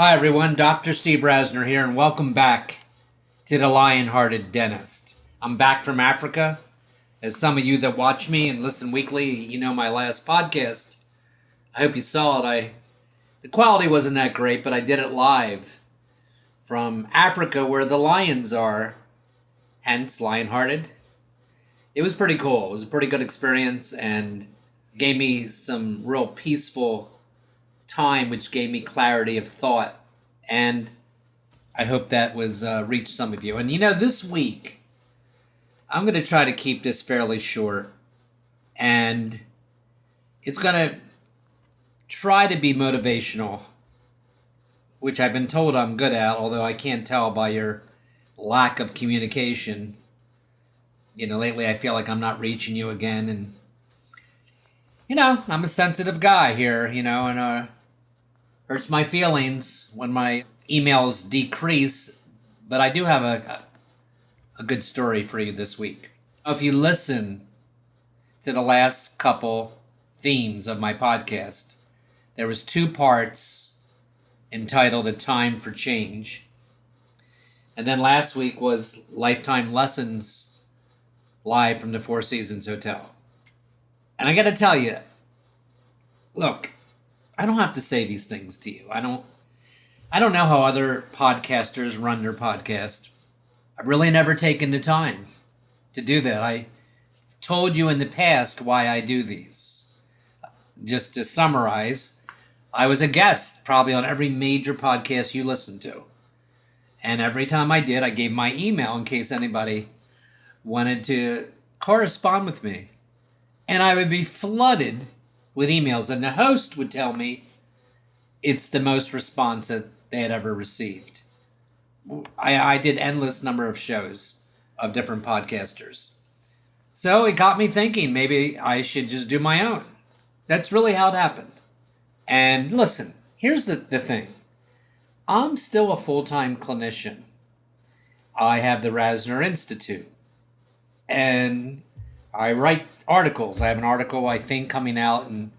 Hi everyone, Dr. Steve Rasner here, and welcome back to the Lionhearted Dentist. I'm back from Africa. As some of you that watch me and listen weekly, you know my last podcast. I hope you saw it. The quality wasn't that great, but I did it live from Africa where the lions are, hence Lionhearted. It was pretty cool. It was a pretty good experience and gave me some real peaceful time, which gave me clarity of thought, and I hope that was reached some of you. And this week I'm going to try to keep this fairly short, and it's going to try to be motivational, which I've been told I'm good at, although I can't tell by your lack of communication. Lately I feel like I'm not reaching you again, and I'm a sensitive guy here, and hurts my feelings when my emails decrease, but I do have a good story for you this week. If you listen to the last couple themes of my podcast, there was 2 parts entitled A Time for Change. And then last week was Lifetime Lessons live from the Four Seasons Hotel. And I got to tell you, look, I don't have to say these things to you. I don't know how other podcasters run their podcast. I've really never taken the time to do that. I told you in the past why I do these. Just to summarize, I was a guest probably on every major podcast you listen to. And every time I did, I gave my email in case anybody wanted to correspond with me. And I would be flooded with emails, and the host would tell me it's the most response that they had ever received. I did endless number of shows of different podcasters. So it got me thinking maybe I should just do my own. That's really how it happened. And listen, here's the thing. I'm still a full-time clinician. I have the Rasner Institute. And I write articles. I have an article, I think, coming out in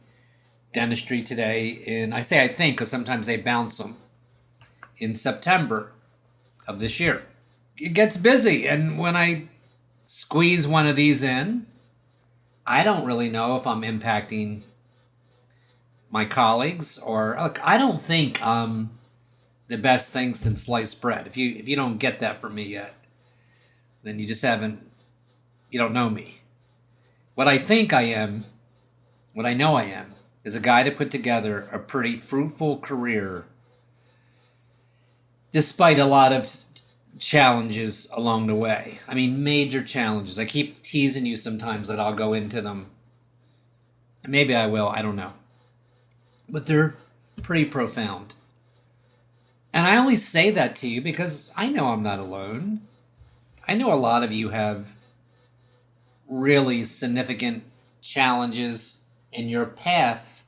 Dentistry Today. And I say I think because sometimes they bounce them. In September of this year. It gets busy. And when I squeeze one of these in, I don't really know if I'm impacting my colleagues or... Look, I don't think I'm the best thing since sliced bread. If you don't get that from me yet, then you don't know me. What I think I am, what I know I am, is a guy that put together a pretty fruitful career despite a lot of challenges along the way. I mean, major challenges. I keep teasing you sometimes that I'll go into them. Maybe I will, I don't know. But they're pretty profound. And I only say that to you because I know I'm not alone. I know a lot of you have really significant challenges in your path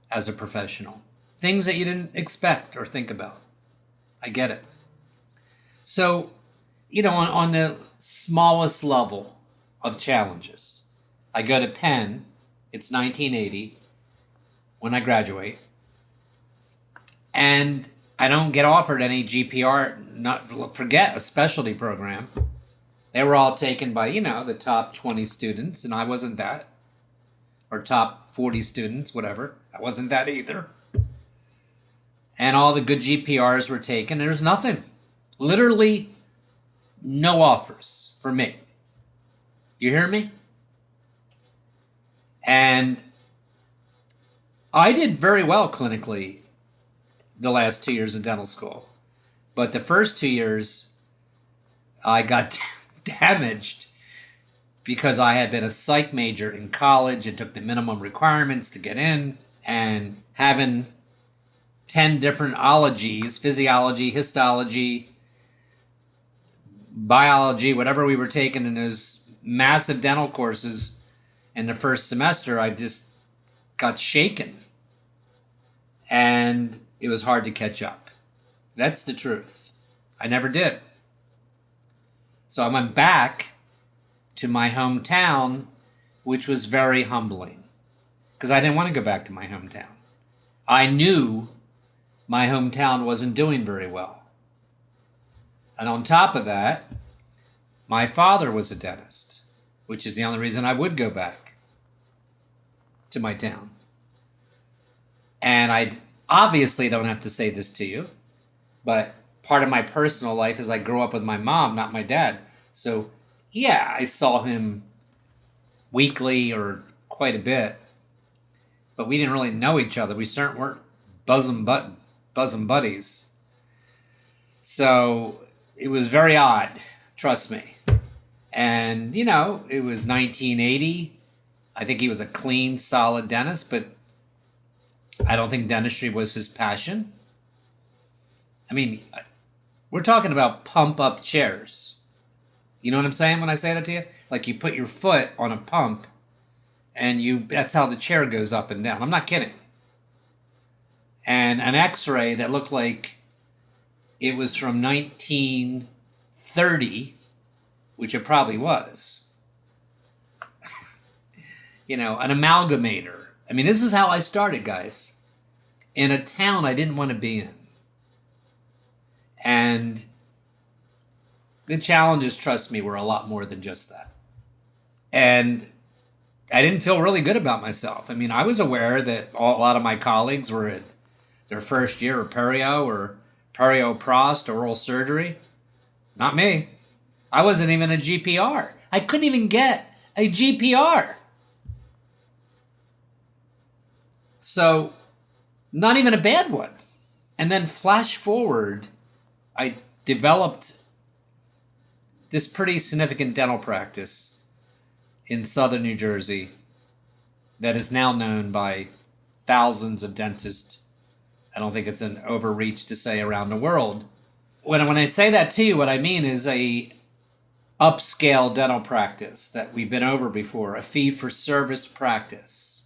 as a professional. Things that you didn't expect or think about. I get it. So, on the smallest level of challenges, I go to Penn. It's 1980 when I graduate. And I don't get offered any GPR, forget a specialty program. They were all taken by, the top 20 students, and I wasn't that. Or top 40 students, whatever. I wasn't that either. And all the good GPRs were taken. There's nothing. Literally no offers for me. You hear me? And I did very well clinically the last 2 years in dental school. But the first 2 years, I got damaged because I had been a psych major in college and took the minimum requirements to get in, and having 10 different ologies, physiology, histology, biology, whatever we were taking in those massive dental courses in the first semester, I just got shaken. And it was hard to catch up. That's the truth. I never did. So I went back to my hometown, which was very humbling because I didn't want to go back to my hometown. I knew my hometown wasn't doing very well. And on top of that, my father was a dentist, which is the only reason I would go back to my town. And I obviously don't have to say this to you, but part of my personal life is I grew up with my mom, not my dad. So, yeah, I saw him weekly or quite a bit, but we didn't really know each other. We certainly weren't bosom buddies. So it was very odd, trust me. And, you know, it was 1980. I think he was a clean, solid dentist, but I don't think dentistry was his passion. I mean, we're talking about pump-up chairs. You know what I'm saying when I say that to you? Like you put your foot on a pump and that's how the chair goes up and down. I'm not kidding. And an x-ray that looked like it was from 1930, which it probably was. You know, an amalgamator. I mean, this is how I started, guys. In a town I didn't want to be in. And the challenges, trust me, were a lot more than just that. And I didn't feel really good about myself. I mean, I was aware that a lot of my colleagues were in their first year of perio or perioprost or oral surgery. Not me. I wasn't even a GPR. I couldn't even get a GPR. So, not even a bad one. And then flash forward, I developed this pretty significant dental practice in southern New Jersey that is now known by thousands of dentists. I don't think it's an overreach to say around the world. When I say that to you, what I mean is a upscale dental practice that we've been over before, a fee-for-service practice.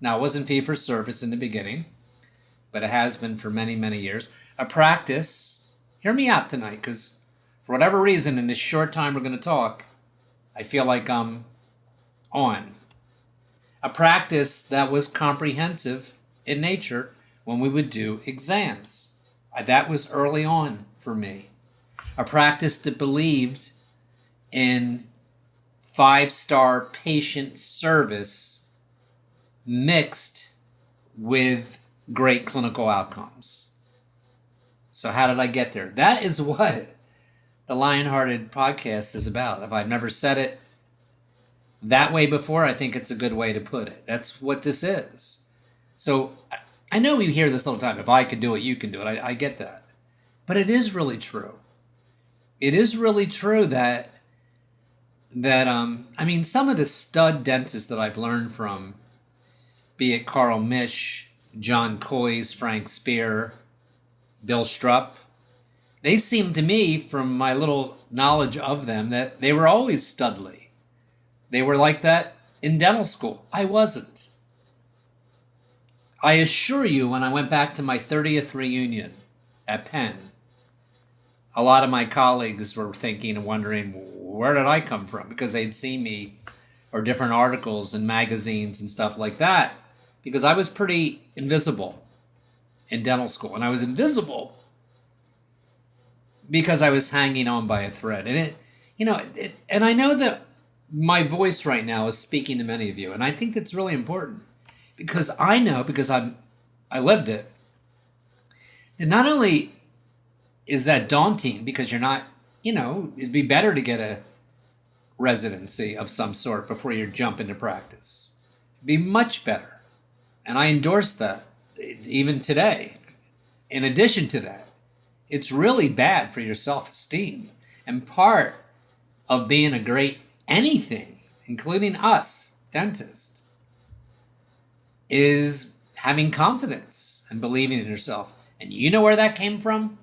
Now, it wasn't fee-for-service in the beginning, but it has been for many, many years. A practice, hear me out tonight, because for whatever reason, in this short time we're going to talk, I feel like I'm on. A practice that was comprehensive in nature when we would do exams. That was early on for me. A practice that believed in 5-star patient service mixed with great clinical outcomes. So how did I get there? That is what the Lionhearted podcast is about. If I've never said it that way before, I think it's a good way to put it. That's what this is. So I know you hear this all the time. If I could do it, you can do it. I get that. But it is really true. It is really true that I mean, some of the stud dentists that I've learned from, be it Carl Misch, John Coyes, Frank Spear, Bill Strupp, they seem to me, from my little knowledge of them, that they were always studly. They were like that in dental school. I wasn't. I assure you, when I went back to my 30th reunion at Penn, a lot of my colleagues were thinking and wondering, where did I come from? Because they'd seen me or different articles in magazines and stuff like that. Because I was pretty invisible in dental school. And I was invisible because I was hanging on by a thread. And and I know that my voice right now is speaking to many of you. And I think that's really important. Because I know, because I lived it, that not only is that daunting, because you're not, it'd be better to get a residency of some sort before you jump into practice. It'd be much better. And I endorse that even today. In addition to that, it's really bad for your self-esteem. And part of being a great anything, including us, dentists, is having confidence and believing in yourself. And you know where that came from?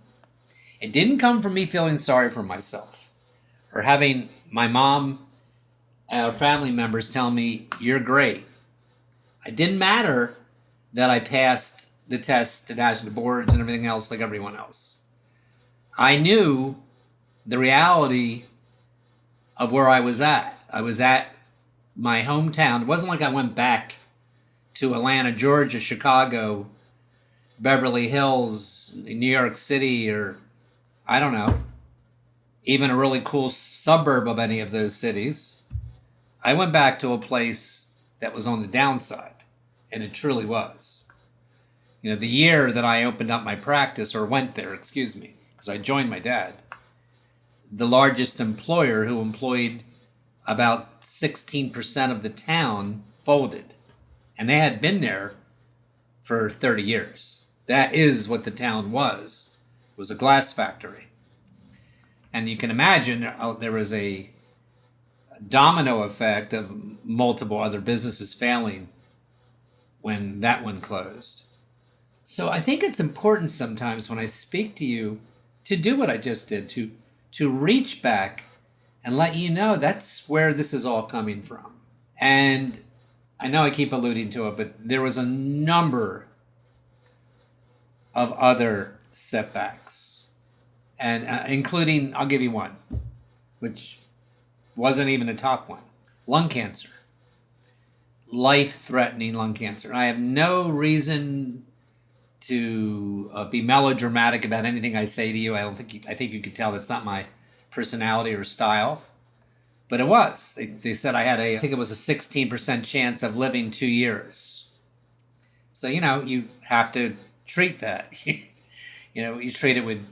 It didn't come from me feeling sorry for myself or having my mom or family members tell me, you're great. It didn't matter that I passed the tests, the national boards, and everything else like everyone else. I knew the reality of where I was at. I was at my hometown. It wasn't like I went back to Atlanta, Georgia, Chicago, Beverly Hills, New York City, or I don't know, even a really cool suburb of any of those cities. I went back to a place that was on the downside, and it truly was. You know, the year that I opened up my practice, or went there, excuse me, because I joined my dad, the largest employer who employed about 16% of the town folded. And they had been there for 30 years. That is what the town was. It was a glass factory. And you can imagine there was a domino effect of multiple other businesses failing when that one closed. So I think it's important sometimes when I speak to you to do what I just did, to reach back and let you know that's where this is all coming from. And I know I keep alluding to it, but there was a number of other setbacks, and including, I'll give you one, which wasn't even a top one: lung cancer, life-threatening lung cancer. I have no reason to be melodramatic about anything I say to you. I think you could tell that's not my personality or style, but it was. They said I think it was a 16% chance of living 2 years. So, you have to treat that. You treat it with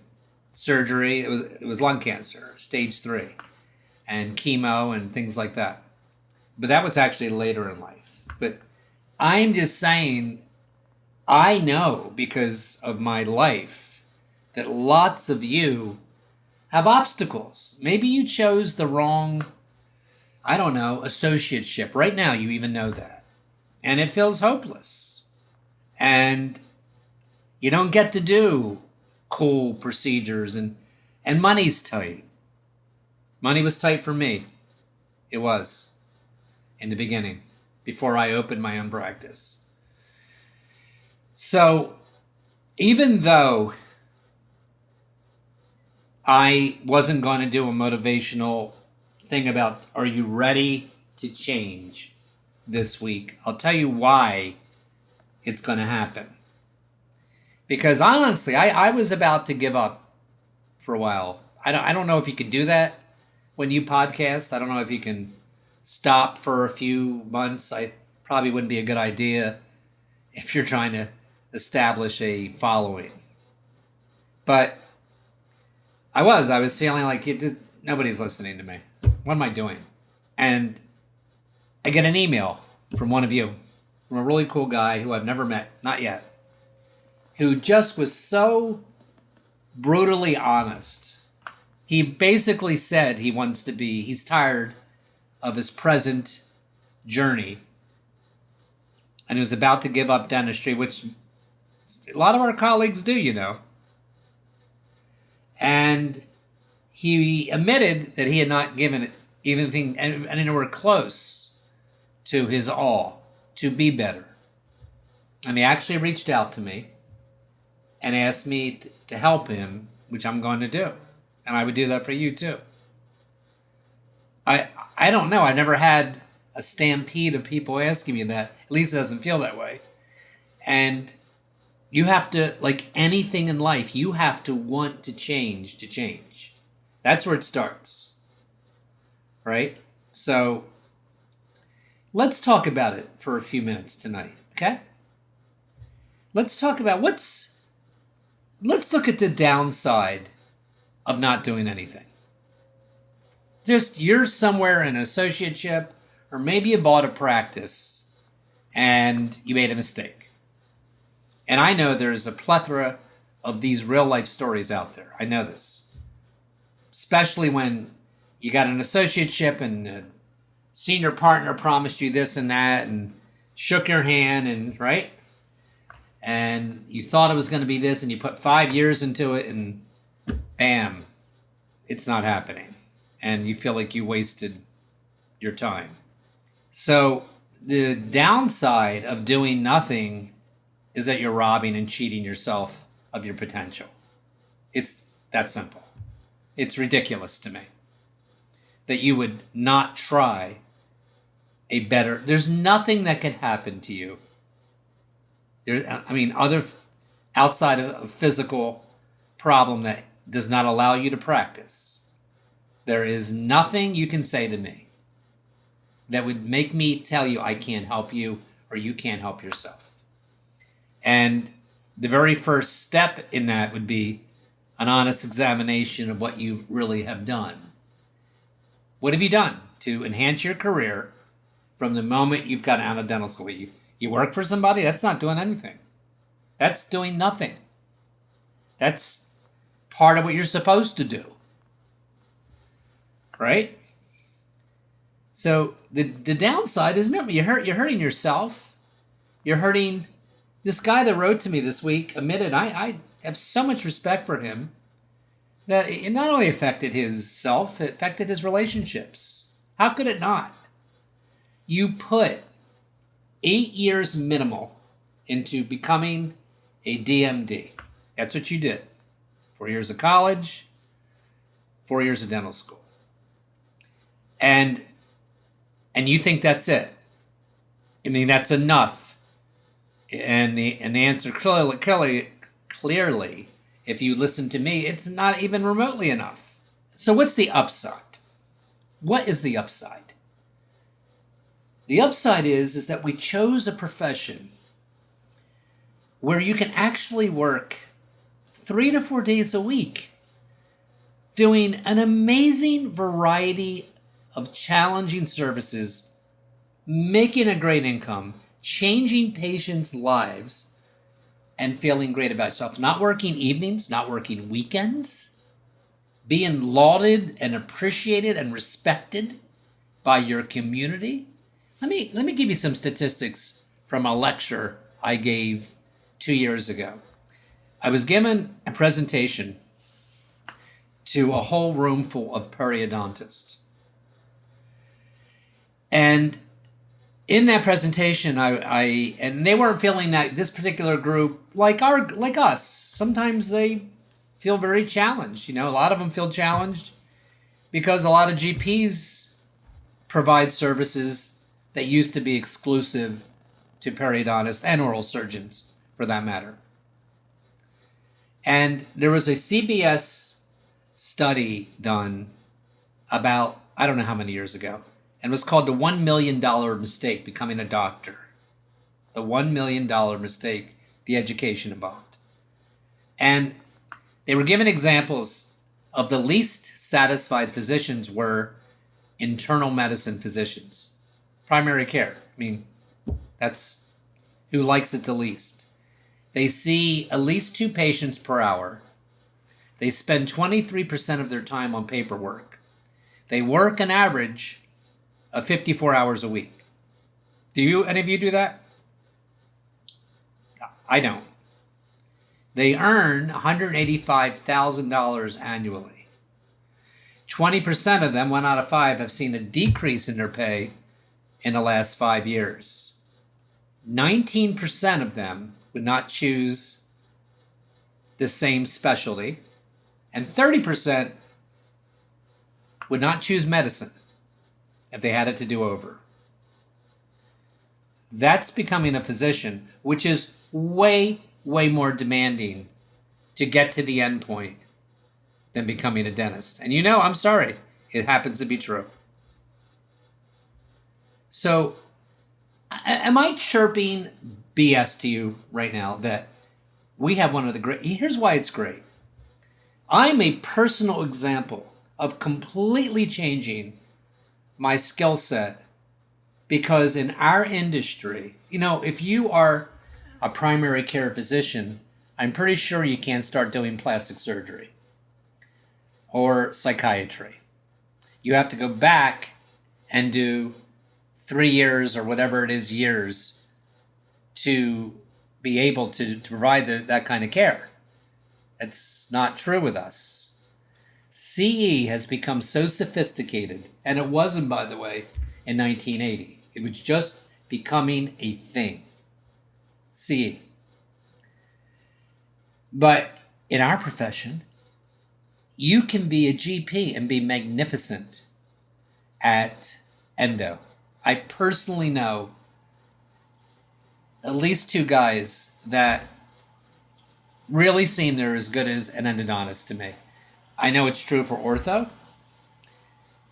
surgery. It was lung cancer, stage 3, and chemo and things like that. But that was actually later in life. But I'm just saying, I know because of my life that lots of you have obstacles. Maybe you chose the wrong, I don't know, associateship. Right now, you even know that. And it feels hopeless. And you don't get to do cool procedures, and money's tight. Money was tight for me. It was in the beginning, before I opened my own practice. So even though I wasn't going to do a motivational thing about, are you ready to change this week? I'll tell you why it's going to happen. Because honestly, I was about to give up for a while. I don't know if you can do that when you podcast. I don't know if you can stop for a few months. I probably wouldn't be a good idea if you're trying to establish a following. But I was feeling like nobody's listening to me. What am I doing? And I get an email from one of you, from a really cool guy who I've never met, not yet, who just was so brutally honest. He basically said he's tired of his present journey and was about to give up dentistry, which a lot of our colleagues do, And he admitted that he had not given it anything anywhere close to his all to be better. And he actually reached out to me and asked me to help him, which I'm going to do. And I would do that for you too. I don't know. I never had a stampede of people asking me that. At least it doesn't feel that way. And you have to, like anything in life, you have to want to change to change. That's where it starts. Right? So let's talk about it for a few minutes tonight, okay? Let's talk about let's look at the downside of not doing anything. Just you're somewhere in an associateship, or maybe you bought a practice and you made a mistake. And I know there's a plethora of these real life stories out there. I know this. Especially when you got an associateship and a senior partner promised you this and that and shook your hand, and right? And you thought it was going to be this, and you put 5 years into it, and bam, it's not happening. And you feel like you wasted your time. So the downside of doing nothing is that you're robbing and cheating yourself of your potential. It's that simple. It's ridiculous to me that you would not try a better... There's nothing that could happen to you. outside of a physical problem that does not allow you to practice, there is nothing you can say to me that would make me tell you I can't help you or you can't help yourself. And the very first step in that would be an honest examination of what you really have done. What have you done to enhance your career from the moment you've gotten out of dental school? You work for somebody? That's not doing anything. That's doing nothing. That's part of what you're supposed to do. Right? So the downside is, remember, you're hurting yourself. You're hurting this guy that wrote to me this week. Admitted, I have so much respect for him that it not only affected his self, it affected his relationships. How could it not? You put 8 years minimal into becoming a DMD. That's what you did. 4 years of college, 4 years of dental school. And you think that's it. I mean, that's enough. And the answer clearly, if you listen to me, it's not even remotely enough. So what's the upside? What is the upside? The upside is that we chose a profession where you can actually work 3 to 4 days a week doing an amazing variety of challenging services, making a great income, changing patients' lives, and feeling great about yourself. Not working evenings, not working weekends, being lauded and appreciated and respected by your community. Let me give you some statistics from a lecture I gave 2 years ago. I was given a presentation to a whole room full of periodontists. And in that presentation, I and they weren't feeling that this particular group, like us, sometimes they feel very challenged. A lot of them feel challenged because a lot of GPs provide services that used to be exclusive to periodontists and oral surgeons, for that matter. And there was a CBS study done about, I don't know how many years ago, and it was called the $1 million mistake becoming a doctor. The $1 million mistake, the education involved. And they were given examples of the least satisfied physicians were internal medicine physicians. Primary care. I mean, that's who likes it the least. They see at least 2 patients per hour. They spend 23% of their time on paperwork. They work an average of 54 hours a week. Do any of you do that? I don't. They earn $185,000 annually. 20% of them, 1 out of 5, have seen a decrease in their pay in the last 5 years. 19% of them would not choose the same specialty, and 30% would not choose medicine if they had it to do over. That's becoming a physician, which is way, way more demanding to get to the end point than becoming a dentist. And I'm sorry, it happens to be true. So, am I chirping BS to you right now that we have one of the great... Here's why it's great. I'm a personal example of completely changing my skill set because in our industry, if you are a primary care physician, I'm pretty sure you can't start doing plastic surgery or psychiatry. You have to go back and do 3 years or whatever it is years to be able to provide that kind of care. It's not true with us. CE has become so sophisticated, and it wasn't, by the way, in 1980. It was just becoming a thing. CE. But in our profession, you can be a GP and be magnificent at endo. I personally know at least 2 guys that really seem they're as good as an endodontist to me. I know it's true for ortho,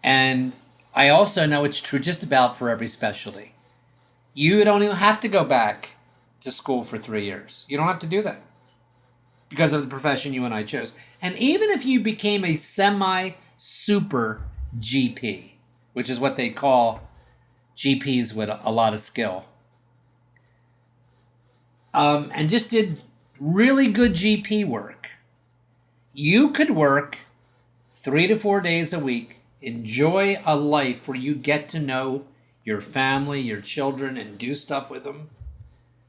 and I also know it's true just about for every specialty. You don't even have to go back to school for 3 years. You don't have to do that because of the profession you and I chose. And even if you became a semi super GP, which is what they call GPs with a lot of skill, and just did really good GP work, you could work 3 to 4 days a week, enjoy a life where you get to know your family, your children, and do stuff with them.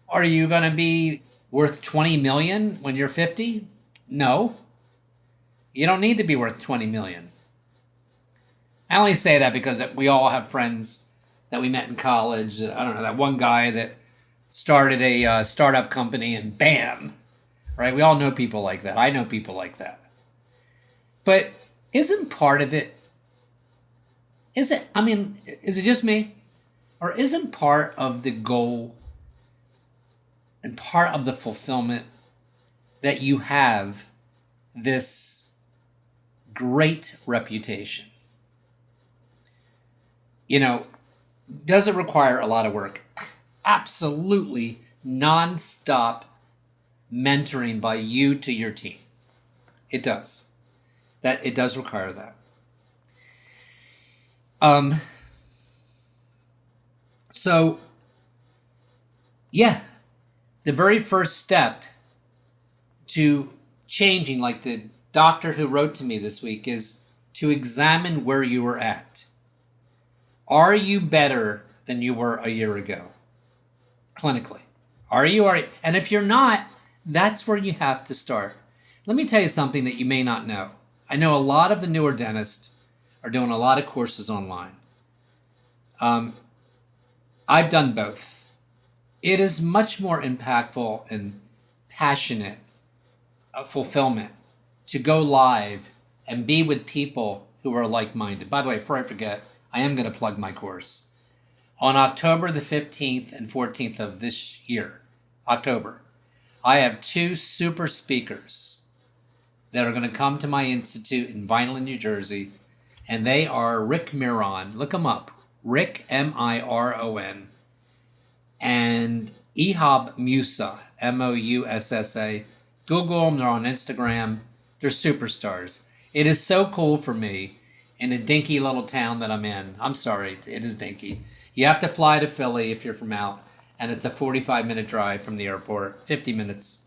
Are you going to be worth 20 million when you're 50? No. You don't need to be worth 20 million. I only say that because we all have friends that we met in college. I don't know, that one guy that started a startup company and bam, right? We all know people like that. I know people like that. But isn't part of it, is it just me? Or isn't part of the goal and part of the fulfillment that you have this great reputation? You know, does it require a lot of work? Absolutely non-stop mentoring by you to your team. It does. It does require that. So, yeah, the very first step to changing, like the doctor who wrote to me this week, is to examine where you were at. Are you better than you were a year ago, clinically? Are you? And if you're not, that's where you have to start. Let me tell you something that you may not know. I know a lot of the newer dentists are doing a lot of courses online. I've done both. It is much more impactful and passionate fulfillment to go live and be with people who are like-minded. By the way, before I forget, I am going to plug my course. On October the 15th and 14th of this year, October, I have 2 super speakers that are going to come to my institute in Vineland, New Jersey, and they are Rick Miron. Look them up. Rick, Miron, and Ehab Musa, Moussa. Google them. They're on Instagram. They're superstars. It is so cool for me in a dinky little town that I'm in. I'm sorry, it is dinky. You have to fly to Philly if you're from out, and it's a 45-minute drive from the airport, 50 minutes.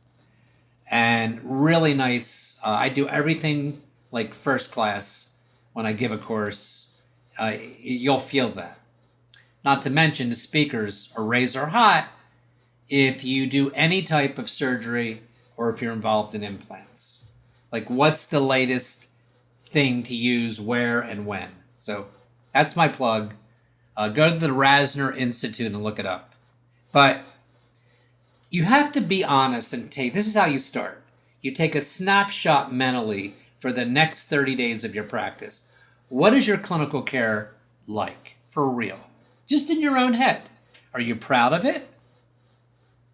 And really nice. I do everything like first class when I give a course. You'll feel that. Not to mention the speakers are razor hot if you do any type of surgery or if you're involved in implants. Like, what's the latest thing to use, where, and when? So that's my plug. Go to the Rasner Institute and look it up. But you have to be honest and this is how you start. You take a snapshot mentally for the next 30 days of your practice. What is your clinical care like, for real? Just in your own head. Are you proud of it?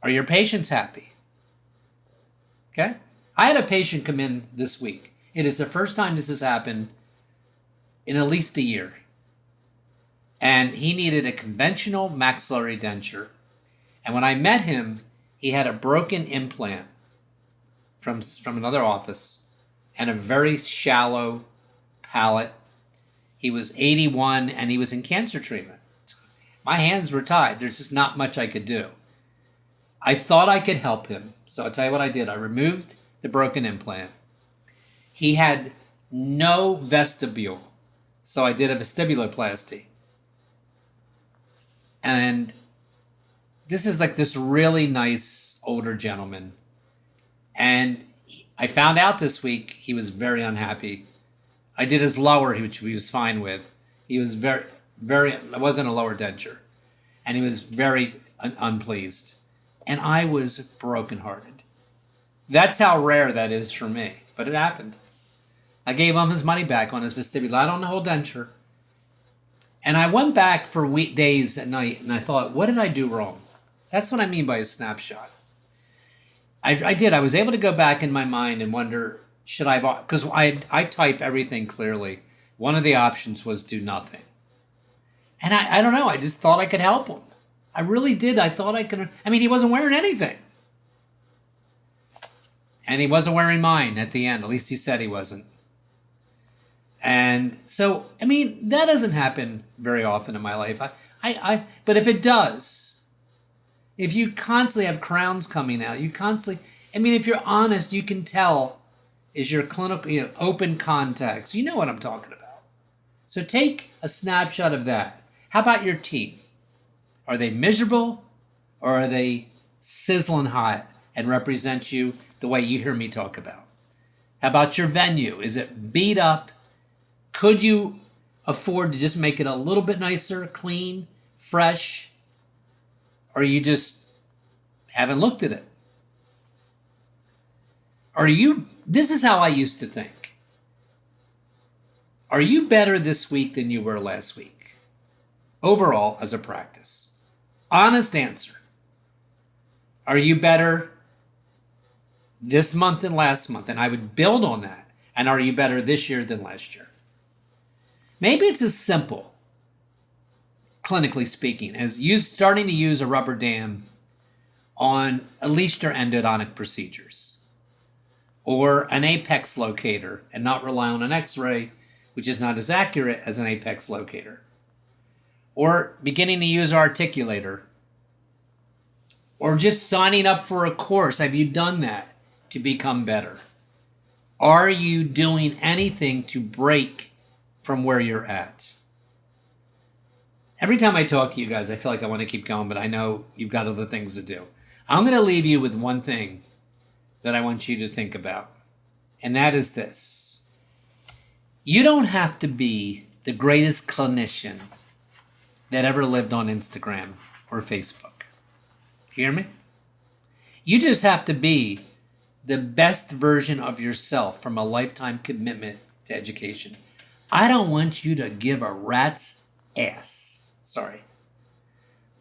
Are your patients happy? Okay? I had a patient come in this week. It is the first time this has happened in at least a year. And he needed a conventional maxillary denture. And when I met him, he had a broken implant from another office and a very shallow palate. He was 81 and he was in cancer treatment. My hands were tied. There's just not much I could do. I thought I could help him. So I'll tell you what I did. I removed the broken implant. He had no vestibule. So I did a vestibuloplasty. And this is like this really nice older gentleman. And I found out this week he was very unhappy. I did his lower, which he was fine with. He was very, it wasn't a lower denture. And he was very unpleased. And I was brokenhearted. That's how rare that is for me. But it happened. I gave him his money back on his vestibular, on the whole denture. And I went back for days at night, and I thought, what did I do wrong? That's what I mean by a snapshot. I did. I was able to go back in my mind and wonder, should I have, because I type everything clearly. One of the options was do nothing. And I don't know. I just thought I could help him. I really did. I thought I could. I mean, he wasn't wearing anything. And he wasn't wearing mine at the end. At least he said he wasn't. And so, I mean, that doesn't happen very often in my life. But if it does, if you constantly have crowns coming out, you constantly, I mean, if you're honest, you can tell is your clinical, open contacts. You know what I'm talking about. So take a snapshot of that. How about your team? Are they miserable or are they sizzling hot and represent you the way you hear me talk about? How about your venue? Is it beat up? Could you afford to just make it a little bit nicer, clean, fresh? Or you just haven't looked at it? This is how I used to think. Are you better this week than you were last week? Overall, as a practice. Honest answer. Are you better this month than last month? And I would build on that. And are you better this year than last year? Maybe it's as simple, clinically speaking, as starting to use a rubber dam on at least your endodontic procedures, or an apex locator and not rely on an x-ray, which is not as accurate as an apex locator, or beginning to use our articulator, or just signing up for a course. Have you done that to become better? Are you doing anything to break from where you're at? Every time I talk to you guys, I feel like I want to keep going, but I know you've got other things to do. I'm going to leave you with one thing that I want you to think about, and that is this. You don't have to be the greatest clinician that ever lived on Instagram or Facebook. Hear me? You just have to be the best version of yourself from a lifetime commitment to education. I don't want you to give a rat's ass,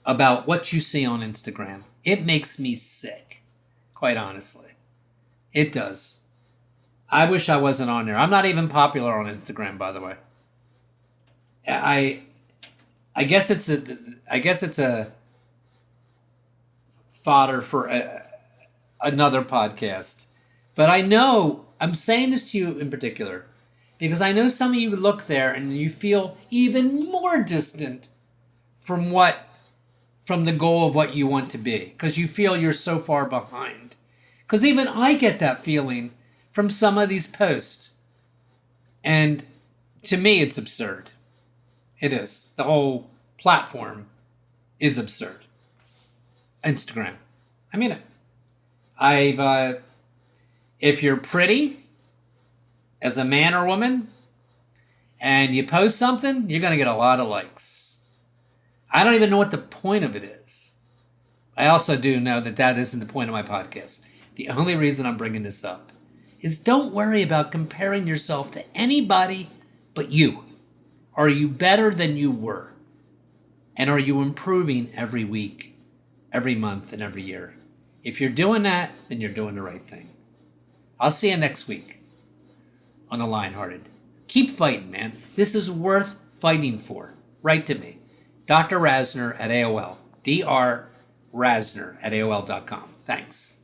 about what you see on Instagram. It makes me sick, quite honestly. It does. I wish I wasn't on there. I'm not even popular on Instagram, by the way. I guess it's a fodder for another podcast. But I know, I'm saying this to you in particular, because I know some of you look there and you feel even more distant from the goal of what you want to be, because you feel you're so far behind. Because even I get that feeling from some of these posts. And to me, it's absurd. It is. The whole platform is absurd. Instagram. I mean it. If you're pretty as a man or woman and you post something, you're going to get a lot of likes. I don't even know what the point of it is. I also do know that isn't the point of my podcast. The only reason I'm bringing this up is don't worry about comparing yourself to anybody but you. Are you better than you were? And are you improving every week, every month, and every year? If you're doing that, then you're doing the right thing. I'll see you next week on the Lionhearted. Keep fighting, man. This is worth fighting for. Write to me. Dr. Rasner at AOL. Dr. Rasner at AOL.com. Thanks.